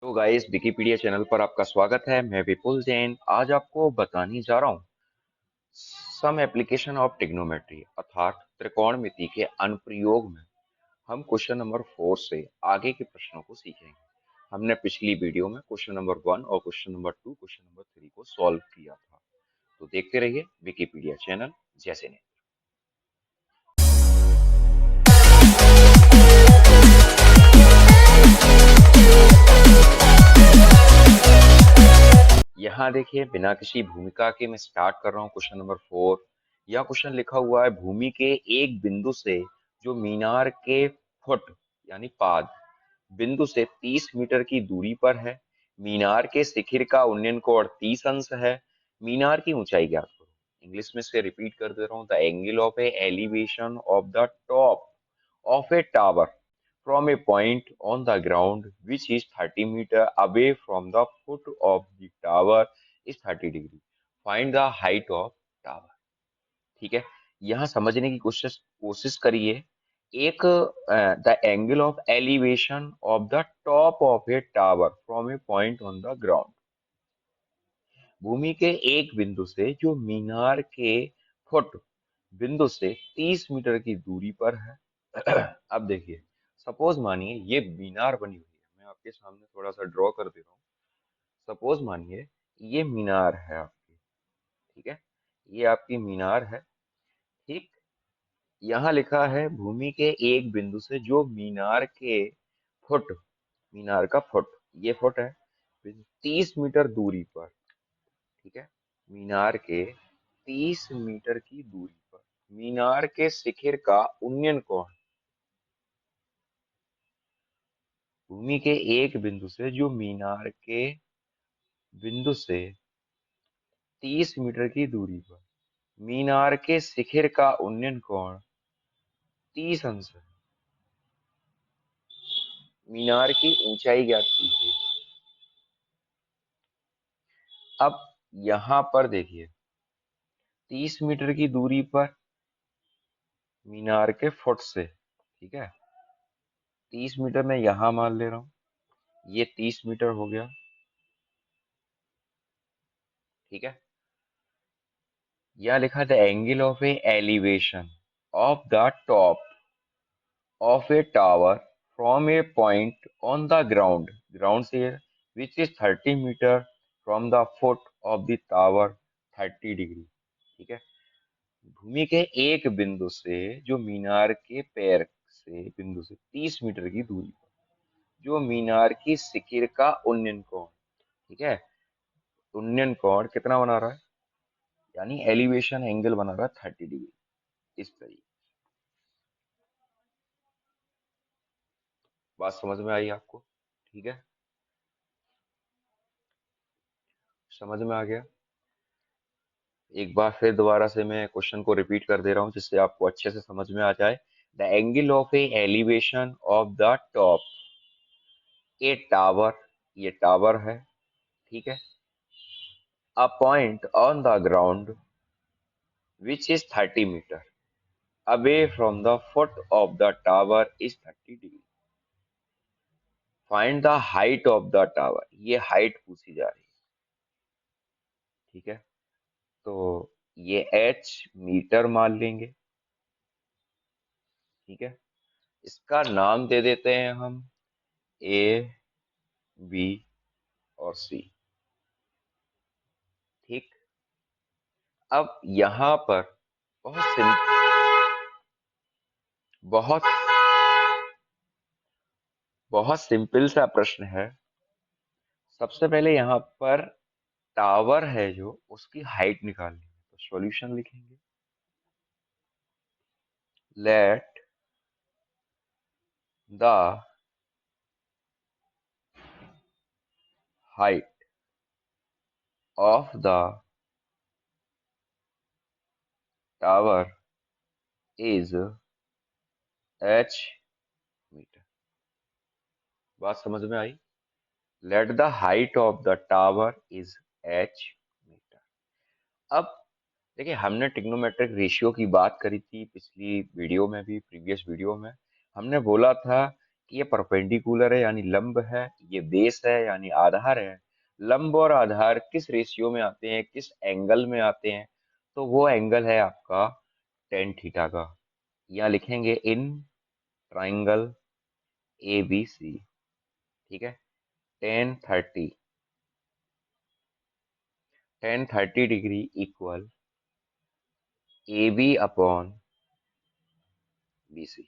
तो guys Wikipedia channel पर आपका स्वागत है। मैं विपुल जैन आज आपको बताने जा रहा हूँ सम एप्लीकेशन ऑफ ट्रिग्नोमेट्री अर्थात त्रिकोणमिति के अनुप्रयोग में हम क्वेश्चन नंबर 4 से आगे के प्रश्नों को सीखेंगे। हमने पिछली वीडियो में क्वेश्चन नंबर 1 और क्वेश्चन नंबर 2 क्वेश्चन नंबर 3 को सॉल्व किया था, तो देखते रहिए विकिपीडिया चैनल जैसे नहीं। यहाँ देखिए बिना किसी भूमिका के मैं स्टार्ट कर रहा हूँ क्वेश्चन नंबर 4। यह क्वेश्चन लिखा हुआ है भूमि के एक बिंदु से जो मीनार के फुट यानी पाद बिंदु से 30 मीटर की दूरी पर है। मीनार के शिखर का उन्नयन कोण 30 अंश है। मीनार की ऊंचाई ज्ञात करो। इंग्लिश में से रिपीट कर दे रहा हूँ। The angle of a elevation of the top of a tower from a point on the ground which is 30 meter away from the foot of the tower is 30 degree. Find the height of tower. ठीक है, यहाँ समझने की कोशिश कोशिश करिए। एक the angle of elevation of the top of a tower from a point on the ground, भूमि के एक बिंदु से जो मीनार के फुट बिंदु से 30 मीटर की दूरी पर है। अब देखिए, सपोज मानिए ये मीनार बनी हुई है। मैं आपके सामने थोड़ा सा ड्रॉ कर दे रहा हूँ। सपोज मानिए ये मीनार है आपकी, ठीक है, ये आपकी मीनार है। ठीक, यहाँ लिखा है भूमि के एक बिंदु से जो मीनार के फुट, मीनार का फुट, ये फुट है 30 मीटर दूरी पर। ठीक है, मीनार के 30 मीटर की दूरी पर मीनार के शिखर का उन्नयन कोण, भूमि के एक बिंदु से जो मीनार के बिंदु से 30 मीटर की दूरी पर मीनार के शिखर का उन्नयन कोण 30 अंश है। मीनार की ऊंचाई ज्ञात कीजिए। अब यहां पर देखिए 30 मीटर की दूरी पर मीनार के फुट से, ठीक है, 30 मीटर मैं यहां मान ले रहा हूं, ये 30 मीटर हो गया। ठीक है, यह लिखा the angle of a elevation of the top of a tower from a point on the ground से which is 30 meter from the foot of the tower 30 degree. ठीक है, भूमि के एक बिंदु से जो मीनार के पैर से बिंदु से 30 मीटर की दूरी पर जो मीनार की शिखर का उन्नयन कोण, ठीक है, उन्नयन कोण कितना बना रहा है, यानी एलिवेशन एंगल बना रहा है 30 डिग्री। इस तरीके, बात समझ में आई आपको? ठीक है, समझ में आ गया। एक बार फिर दोबारा से मैं क्वेश्चन को रिपीट कर दे रहा हूँ जिससे आपको अच्छे से समझ में आ जाए। The angle of a elevation of the top a tower, ये टावर है, ठीक है, a point on the ground which is 30 metre away from the foot of the tower is 30 degree. Find the height of the tower, ये height पूछी जा रही है। ठीक है, तो ये एच मीटर मान लेंगे। ठीक है, इसका नाम दे देते हैं हम ए, बी और सी। ठीक, अब यहाँ पर बहुत बहुत बहुत सिंपल सा प्रश्न है। सबसे पहले यहाँ पर टावर है जो उसकी हाइट निकालनी है, तो सॉल्यूशन लिखेंगे। Let the height of the tower is H metre. बात समझ में आई? Let the height of the tower is H metre. अब देखिए, हमने ट्रिग्नोमेट्रिक रेशियो की बात करी थी पिछली वीडियो में भी, प्रीवियस वीडियो में हमने बोला था ये परपेंडिकुलर है यानी लंब है, ये बेस है यानी आधार है। लंब और आधार किस रेशियो में आते हैं, किस एंगल में आते हैं, तो वो एंगल है आपका टेन थीटा का। यहाँ लिखेंगे इन ट्राइंगल ए बी सी, ठीक है। Tan thirty degree equal A B upon B C,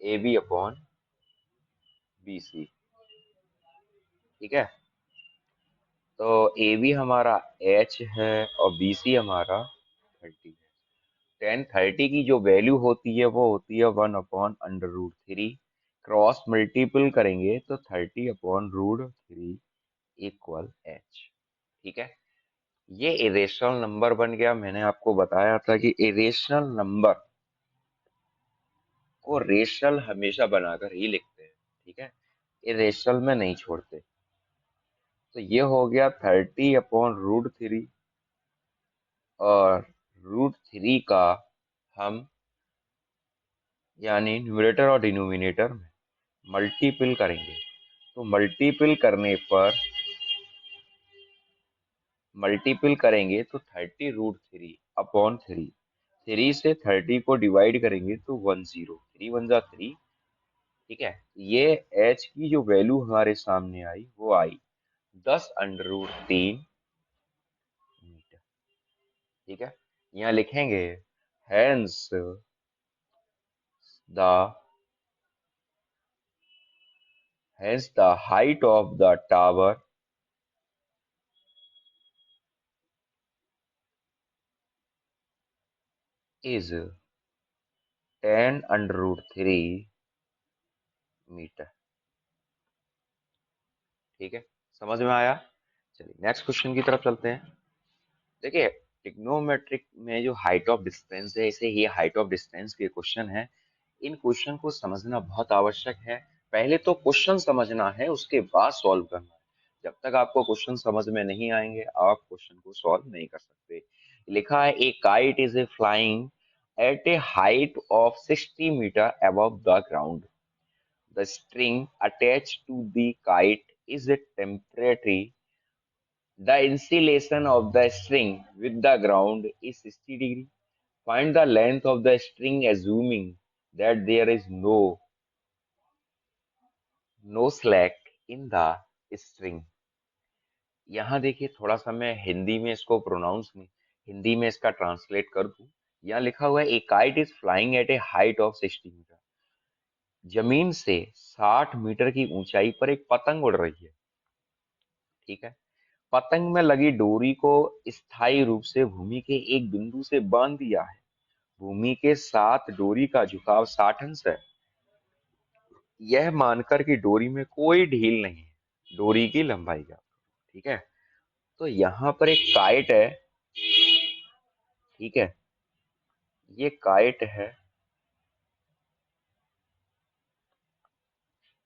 A B upon B C, ठीक है। तो ए बी हमारा एच है और बी सी हमारा 30 है। टेन थर्टी की जो वैल्यू होती है वो होती है 1/√3। क्रॉस मल्टीपल करेंगे तो 30/√3 इक्वल एच, ठीक है। ये इरेशनल नंबर बन गया। मैंने आपको बताया था कि इरेशनल नंबर को रेशनल हमेशा बनाकर ही लिखते हैं, ठीक है, इरेशनल में नहीं छोड़ते। तो ये हो गया 30/√3, और √3 का हम यानी न्यूमरेटर और डिनोमिनेटर में मल्टीपल करेंगे। तो मल्टीपल करेंगे तो 30√3/3, 3 से 30 को डिवाइड करेंगे तो 10, 3 × 3 ठीक है। ये h की जो वैल्यू हमारे सामने आई वो आई 10√3 मीटर, ठीक है। यहाँ लिखेंगे hence the height of the tower is 10√3 metre, ठीक है। समझ में आया? चलिए नेक्स्ट क्वेश्चन की तरफ चलते हैं। देखिए, ट्रिग्नोमेट्रिक में जो हाइट ऑफ डिस्टेंस है, इसे ये हाइट ऑफ डिस्टेंस के क्वेश्चन है। इन क्वेश्चन को समझना बहुत आवश्यक है। पहले तो क्वेश्चन समझना है, उसके बाद सॉल्व करना है। जब तक आपको क्वेश्चन समझ में नहीं आएंगे आप क्वेश्चन को सॉल्व नहीं कर सकते। लिखा है a kite is a flying at a height of 60 metre above the ground. The string attached to the kite is temporary. The insulation of the string with the ground is 60 degree. Find the length of the string assuming that there is no slack in the string. यहाँ देखिए, थोड़ा सा मैं हिंदी में इसको pronounce नहीं, हिंदी में इसका ट्रांसलेट कर दूं। यहाँ लिखा हुआ है a kite is flying at a height of 60 metre. जमीन से 60 मीटर की ऊंचाई पर एक पतंग उड़ रही है, ठीक है। पतंग में लगी डोरी को स्थायी रूप से भूमि के एक बिंदु से बांध दिया है। भूमि के साथ डोरी का झुकाव 60 अंश है। यह मानकर कि डोरी में कोई ढील नहीं है, डोरी की लंबाई का, ठीक है। तो यहाँ पर एक काइट है, ठीक है, ये काइट है,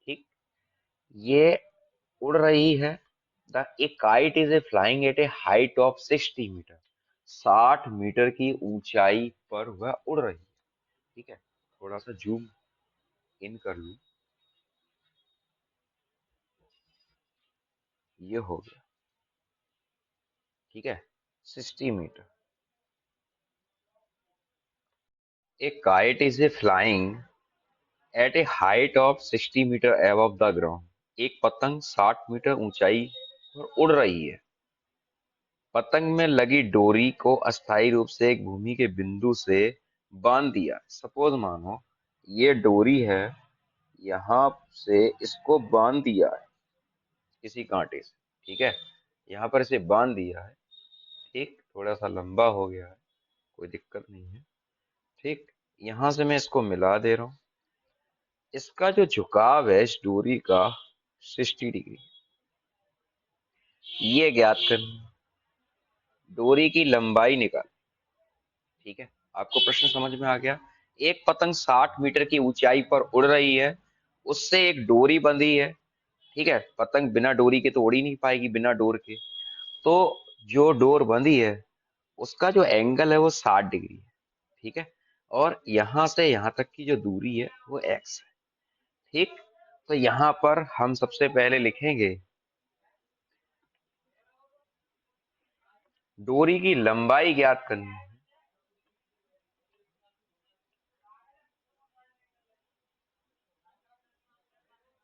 ठीक, ये उड़ रही है। The a kite is a flying at a height of 60 metre. 60 metre की ऊंचाई पर वह उड़ रही है, ठीक है। थोड़ा सा जूम इन कर लूं, ये हो गया, ठीक है, 60 metre. A kite is a flying at a height of 60 metre above the ground. एक पतंग 60 मीटर ऊंचाई पर उड़ रही है। पतंग में लगी डोरी को अस्थायी रूप से एक भूमि के बिंदु से बांध दिया। सपोज मानो ये डोरी है, यहाँ से इसको बांध दिया है किसी कांटे से, ठीक है। यहाँ पर इसे बांध दिया है, ठीक, थोड़ा सा लंबा हो गया है, कोई दिक्कत नहीं है, ठीक। यहाँ से मैं इसको मिला दे रहा हूँ। इसका जो झुकाव है इस डोरी का 60 डिग्री, ये ज्ञात करना। डोरी की लंबाई निकाल, ठीक है। आपको प्रश्न समझ में आ गया? एक पतंग 60 मीटर की ऊंचाई पर उड़ रही है, उससे एक डोरी बंधी है, ठीक है। पतंग बिना डोरी के तो उड़ ही नहीं पाएगी, बिना डोर के। तो जो डोर बंधी है उसका जो एंगल है वो 60 डिग्री है, ठीक है। और यहां से यहां तक की जो दूरी है वो एक्स है, ठीक, तो यहाँ पर हम सबसे पहले लिखेंगे डोरी की लंबाई ज्ञात करनी है।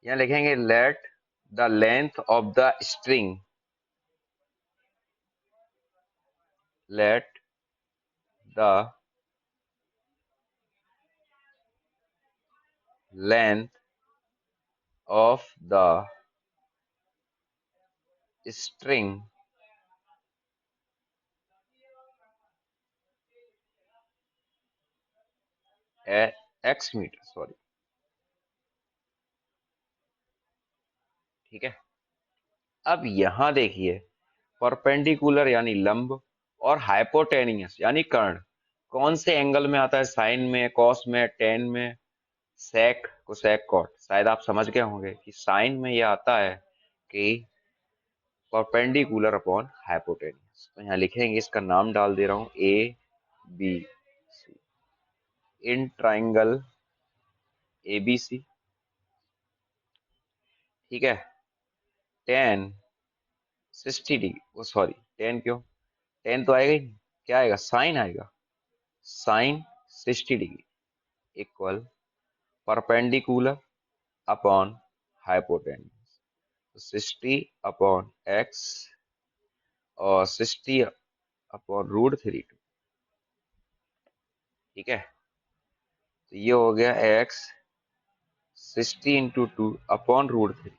यहाँ लिखेंगे let the length of the string, let the length of the string X metre, sorry, ठीक है। अब यहां देखिए, परपेंडिकुलर यानी लंब और हाइपोटेनियस यानी कर्ण कौन से एंगल में आता है? साइन में, कॉस में, टेन में, सेक, कोसेक, कॉट। शायद आप समझ गए होंगे कि साइन में यह आता है कि परपेंडिकुलर अपॉन हाइपोटेनियस। तो यहाँ लिखेंगे, इसका नाम डाल दे रहा हूं A B C, in triangle A B C, ठीक है। टेन 60 डिग्री, वो सॉरी, टेन क्यों, टेन तो आएगा ही नहीं, क्या आएगा? साइन आएगा, sine 60 degree equal perpendicular upon hypotenuse, 60/x और 60/√3, ठीक है। तो ये हो गया x 60 × 2/√3,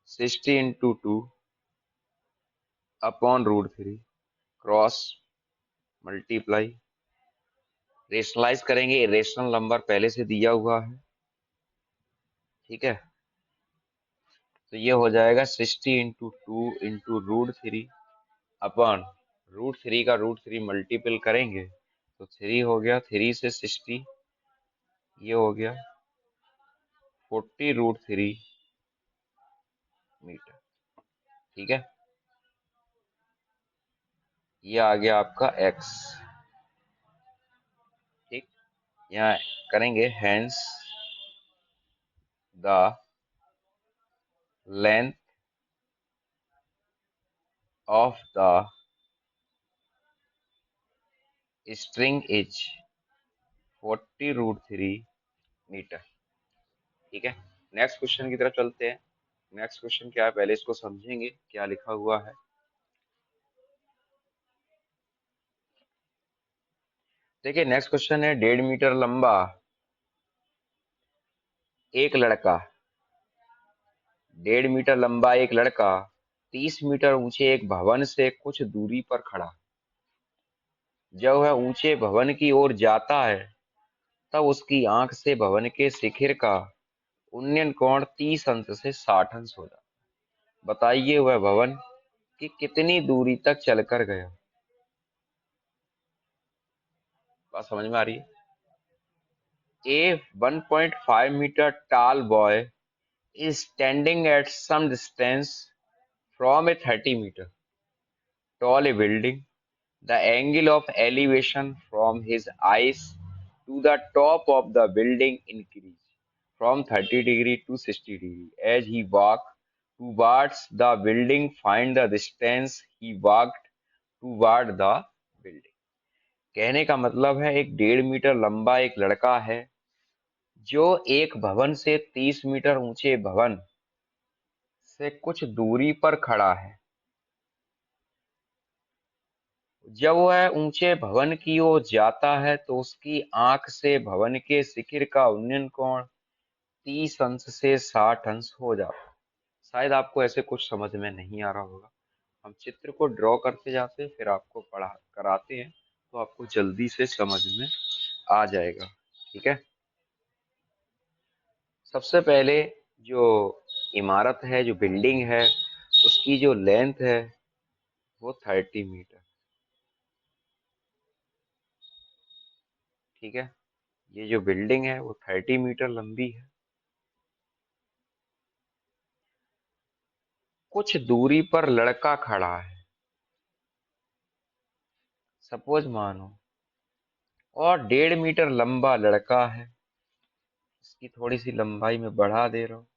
60 × 2/√3 क्रॉस मल्टीप्लाई, रेशनलाइज करेंगे, रेशनल नंबर पहले से दिया हुआ है, ठीक है। तो ये हो जाएगा 60 × 2 × √3 अपॉन √3 का √3 मल्टीपल करेंगे तो 3 हो गया, 3 से 60, ये हो गया 40√3 मीटर, ठीक है। ये आ गया आपका x, ठीक। यहाँ करेंगे hence the length of the string is 40√3 metre, ठीक है। नेक्स्ट क्वेश्चन की तरफ चलते हैं। नेक्स्ट क्वेश्चन क्या है, पहले इसको समझेंगे क्या लिखा हुआ है। देखिए, नेक्स्ट क्वेश्चन है 1.5 मीटर लंबा एक लड़का, 1.5 मीटर लंबा एक लड़का 30 मीटर ऊंचे एक भवन से कुछ दूरी पर खड़ा। जब वह ऊंचे भवन की ओर जाता है तब उसकी आंख से भवन के शिखर का उन्नयन कोण 30 अंश से 60 अंश हो जाता है। बताइए वह भवन की कितनी दूरी तक चलकर गया? बात समझ में आ रही है? A 1.5 meter tall boy is standing at some distance from a 30 meter tall building. The angle of elevation from his eyes to the top of the building increased from 30 degree to 60 degree. As he walked towards the building, find the distance he walked toward the building. कहने का मतलब है, एक 1.5 metre लंबा एक लड़का है जो एक भवन से 30 मीटर ऊंचे भवन से कुछ दूरी पर खड़ा है। जब वह ऊंचे भवन की ओर जाता है तो उसकी आंख से भवन के शिखर का उन्नयन कोण 30 अंश से 60 अंश हो जाता है। शायद आपको ऐसे कुछ समझ में नहीं आ रहा होगा, हम चित्र को ड्रॉ करते जाते फिर आपको पढ़ा कराते हैं तो आपको जल्दी से समझ में आ जाएगा, ठीक है। सबसे पहले जो इमारत है, जो बिल्डिंग है, उसकी जो लेंथ है वो 30 मीटर, ठीक है। ये जो बिल्डिंग है वो 30 मीटर लंबी है। कुछ दूरी पर लड़का खड़ा है, सपोज मानो, और 1.5 मीटर लंबा लड़का है। इसकी थोड़ी सी लंबाई में बढ़ा दे रहा हूँ।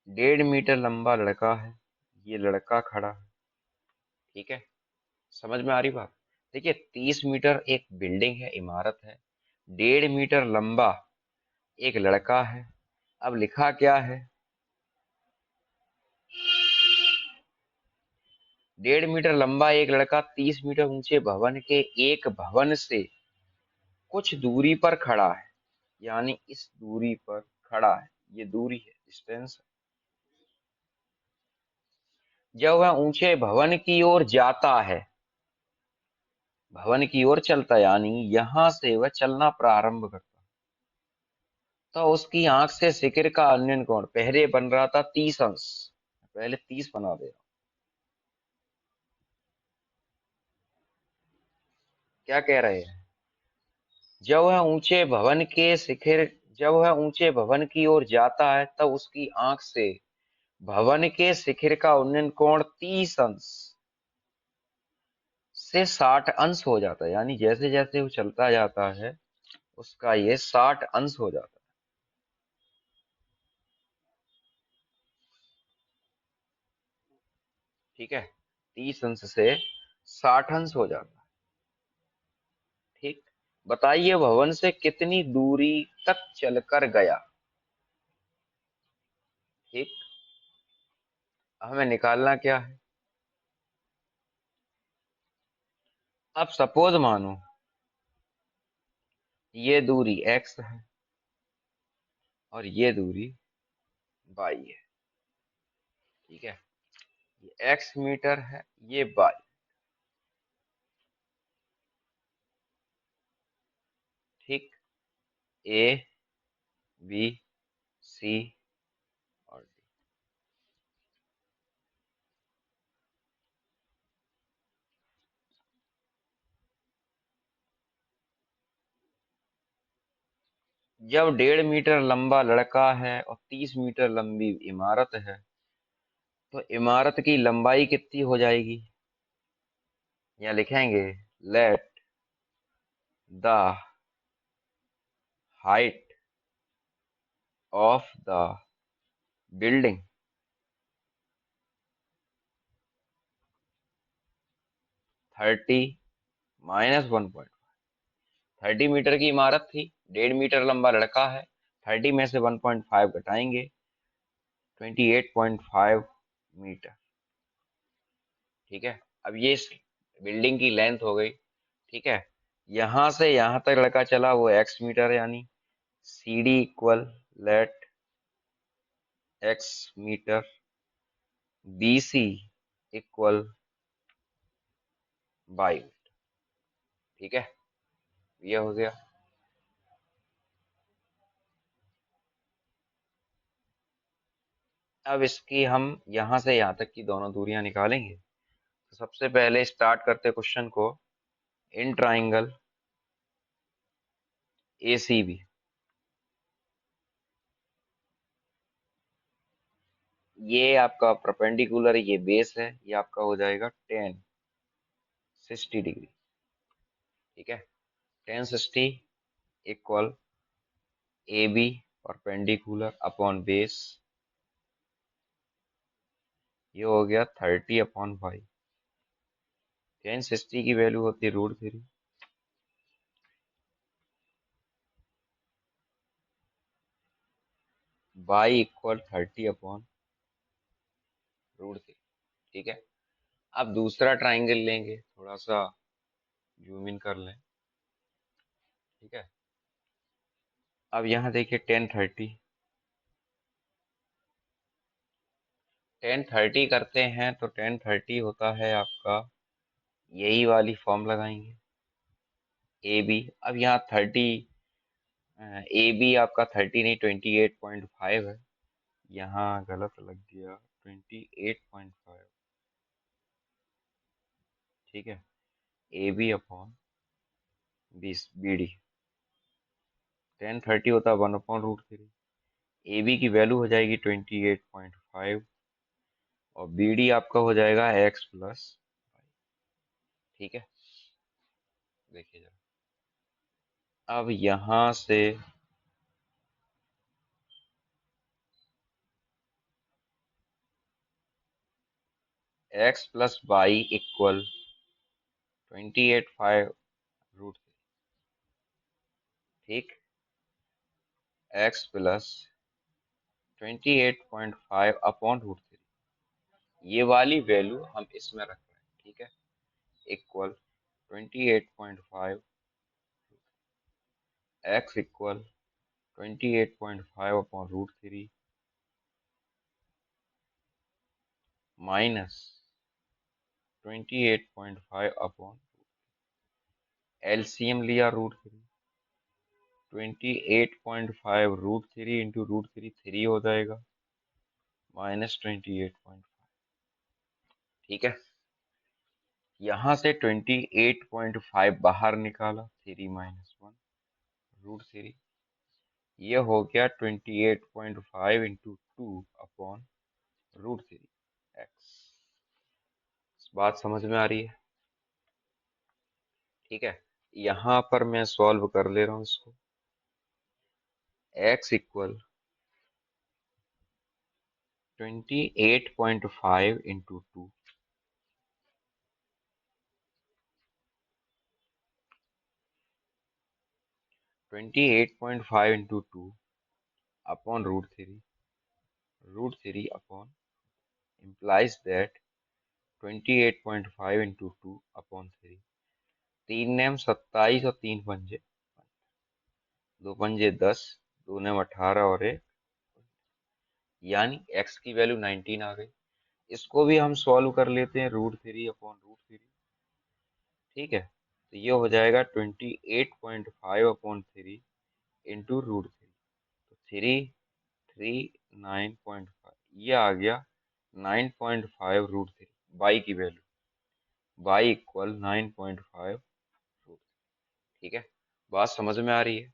1.5 मीटर लंबा लड़का है, ये लड़का खड़ा है। ठीक है, समझ में आ रही बात? देखिए, 30 मीटर एक बिल्डिंग है, इमारत है। 1.5 मीटर लंबा एक लड़का है। अब लिखा क्या है? 1.5 मीटर लंबा एक लड़का 30 मीटर ऊंचे भवन के एक भवन से कुछ दूरी पर खड़ा है। यानी इस दूरी पर खड़ा है, ये दूरी है, डिस्टेंस। जब वह ऊंचे भवन की ओर जाता है, भवन की ओर चलता, यानी यहां से वह चलना प्रारंभ करता, तो उसकी आंख से शिखर का अन्य कोण पहले बन रहा था 30 अंश, पहले 30 बना दे। क्या कह रहे हैं? जब वह ऊंचे भवन के शिखर जब वह ऊंचे भवन की ओर जाता है, तब उसकी आंख से भवन के शिखर का उन्नयन कोण 30 अंश से 60 अंश हो जाता है। यानी जैसे जैसे वो चलता जाता है, उसका ये 60 अंश हो जाता है। ठीक है, 30 अंश से 60 अंश हो जाता है। ठीक, बताइए भवन से कितनी दूरी तक चलकर गया? ठीक, हमें निकालना क्या है? अब सपोज मानो ये दूरी x है और ये दूरी y है। ठीक है, ये x मीटर है, ये y। ठीक, a b c और d। जब 1.5 मीटर लंबा लड़का है और 30 मीटर लंबी इमारत है, तो इमारत की लंबाई कितनी हो जाएगी? या लिखेंगे, let the height of the building 30 - 1.5। 30 metre की इमारत थी, 1.5 मीटर लंबा लड़का है, 30 में से 1.5 घटाएंगे, 28.5 मीटर। ठीक है, अब ये बिल्डिंग की लेंथ हो गई। ठीक है, यहां से यहां तक लड़का चला, वो x मीटर, यानी C D equal let x metre, B C equal y। ठीक है, ये हो गया। अब इसकी हम यहां से यहां तक की दोनों दूरियां निकालेंगे। तो सबसे पहले स्टार्ट करते क्वेश्चन को। इन ट्राइंगल ए सी बी, ये आपका परपेंडिकुलर, ये बेस है, ये आपका हो जाएगा 10 60 डिग्री। ठीक है, 10 60 equal A B perpendicular upon base, ये हो गया 30/5। 10 60 की वैल्यू होती है √3। y equal 30/√3। ठीक है, अब दूसरा ट्राइंगल लेंगे, थोड़ा सा जूम इन कर लें। ठीक है, अब यहाँ देखिए 10 30 करते हैं, तो 10 30 होता है आपका, यही वाली फॉर्म लगाएंगे, ए बी। अब यहाँ 30, ए बी आपका 30 नहीं 28.5 है, यहाँ गलत लग गया, 28.5। ठीक है, A B upon B D, 10 30 होता है 1/√3। ए बी की वैल्यू हो जाएगी 28.5 और बी डी आपका हो जाएगा एक्स प्लस। ठीक है, देखिए जरा, अब यहां से x plus y equal 28.5 root. ठीक, x plus 28.5 upon root three, ये वाली वैल्यू हम इसमें रख रहे हैं। ठीक है, equal 28.5 x equal 28.5 upon root three minus 28.5 upon, LCM लिया root three, 28.5 root three into root three three हो जाएगा माइनस 28.5। ठीक है, यहां से 28.5 बाहर निकाला, three minus one root three, ये हो गया 28.5 into two upon root three X. बात समझ में आ रही है? ठीक है, यहां पर मैं सॉल्व कर ले रहा हूं इसको। X equal 28.5 into two, 28.5 into two upon root three upon implies that 28.5 into two upon three, तीन नेम 27 और तीन पंजे, दो पंजे 10, दो नेम 18 और एक, यानी x की वैल्यू 19 आ गई। इसको भी हम सॉल्व कर लेते हैं, root three upon root three. ठीक है, तो ये हो जाएगा 28.5 upon three into root three, तो थ्री थ्री 9.5, ये आ गया 9.5 रूट थ्री, बाई की वैल्यू, बाई इक्वल 9.5 रूट। ठीक है, बात समझ में आ रही है?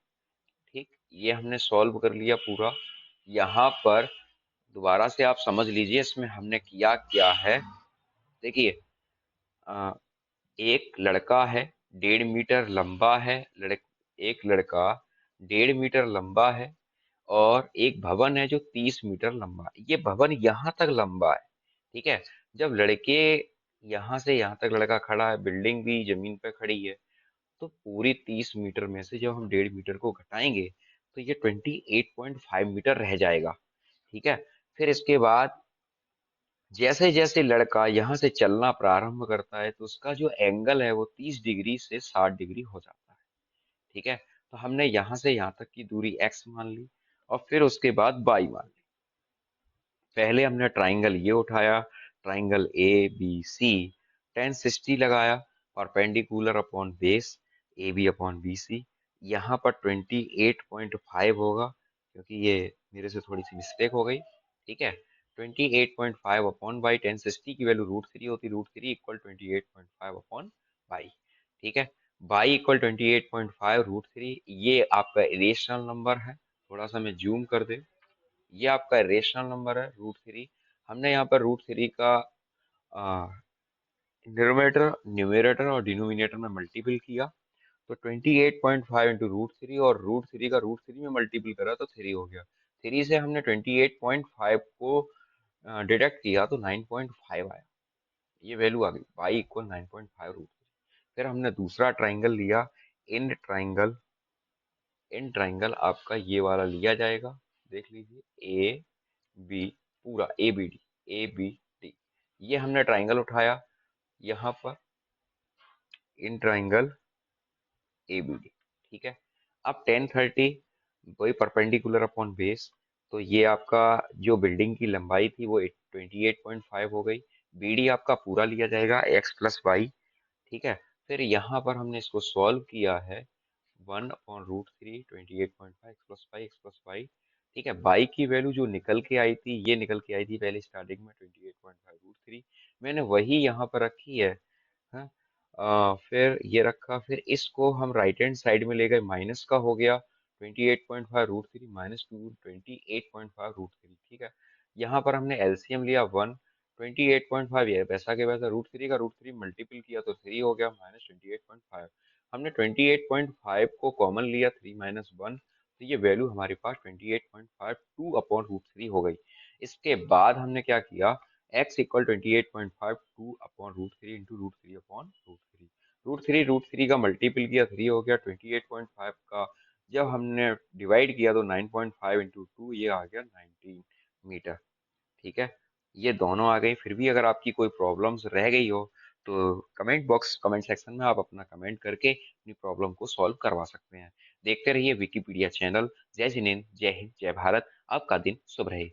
ठीक, ये हमने सॉल्व कर लिया पूरा। यहाँ पर दोबारा से आप समझ लीजिए इसमें हमने किया क्या है। देखिए, एक लड़का है, 1.5 मीटर लंबा है, एक लड़का 1.5 मीटर लंबा है और एक भवन है जो 30 मीटर लंबा है। ये भवन यहाँ तक लंबा है। ठीक है, जब लड़के यहाँ से यहाँ तक लड़का खड़ा है, बिल्डिंग भी जमीन पे खड़ी है, तो पूरी 30 मीटर में से जब हम 1.5 मीटर को घटाएंगे तो ये 28.5 मीटर रह जाएगा। ठीक है, फिर इसके बाद जैसे जैसे लड़का यहाँ से चलना प्रारंभ करता है तो उसका जो एंगल है वो 30 डिग्री से 60 डिग्री हो जाता है। ठीक है, तो हमने यहाँ से यहाँ तक की दूरी x मान ली और फिर उसके बाद y मान ली। पहले हमने ट्राइंगल ये उठाया, triangle A B C, tan 60 लगाया, perpendicular upon base A B upon B C. यहाँ पर 28.5 होगा क्योंकि ये मेरे से थोड़ी सी मिस्टेक हो गई। ठीक है, 28.5 अपॉन बाई, टेन 60 की वैल्यू रूट थ्री होती, root three equal 28.5 upon Y. ठीक है, बाई इक्वल 28.5 रूट थ्री, ये आपका इरेशनल नंबर है। थोड़ा सा मैं जूम कर दे, ये आपका रेशनल नंबर है रूट थ्री। हमने यहाँ पर रूट थ्री का न्यूमरेटर न्यूमरेटर और डिनोमिनेटर में मल्टीपल किया, तो 28.5 इंटू रूट थ्री और रूट थ्री का रूट थ्री में मल्टीपल करा तो थ्री हो गया। थ्री से हमने 28.5 को डिडक्ट किया तो 9.5 आया, ये वैल्यू आ गई, y इक्वल 9.5 रूट थ्री। फिर हमने दूसरा ट्राइंगल लिया, इन ट्राइंगल, इन ट्राइंगल आपका ये वाला लिया जाएगा, देख लीजिए ए बी, पूरा A B D, A B D, ये हमने ट्राइंगल उठाया यहाँ पर, in triangle A B D. ठीक है, अब 1030 वही परपेंडिकुलर अपॉन बेस, तो ये आपका जो बिल्डिंग की लंबाई थी वो 28.5 हो गई। बी डी आपका पूरा लिया जाएगा एक्स प्लस वाई। ठीक है, फिर यहाँ पर हमने इसको सॉल्व किया है, one upon root three, 28.5 X plus Y. ठीक है, बाई की वैल्यू जो निकल के आई थी, ये निकल के आई थी पहले स्टार्टिंग में 28.5 रूट थ्री, मैंने वही यहाँ पर रखी है। हाँ, फिर ये रखा, फिर इसको हम राइट हैंड साइड में ले गए, माइनस का हो गया 28.5 √3 -2 28.5 √3, ठीक है। यहाँ पर हमने एलसीएम लिया 1, 28.5 है वैसा के वैसा √3 का √3 मल्टीपल किया तो 3 हो गया -28.5। हमने 28.5 को कॉमन लिया 3 - 1, तो ये वैल्यू हमारे पास 28.5 2/√3 हो गई। इसके बाद हमने क्या किया, x इक्वल 28.5 2/√3 इंटू √3/√3, √3 का मल्टीपल किया 3 हो गया, 28.5 का जब हमने डिवाइड किया तो 9.5 इंटू 2 ये आ गया 19 मीटर, ठीक है। ये दोनों आ गई। फिर भी अगर आपकी कोई प्रॉब्लम्स रह गई हो तो कमेंट सेक्शन में आप अपना कमेंट करके अपनी प्रॉब्लम को सॉल्व करवा सकते हैं। देखते रहिए विकिपीडिया चैनल। जय जिनेंद्र, जय हिंद, जय भारत। आपका दिन शुभ रहे।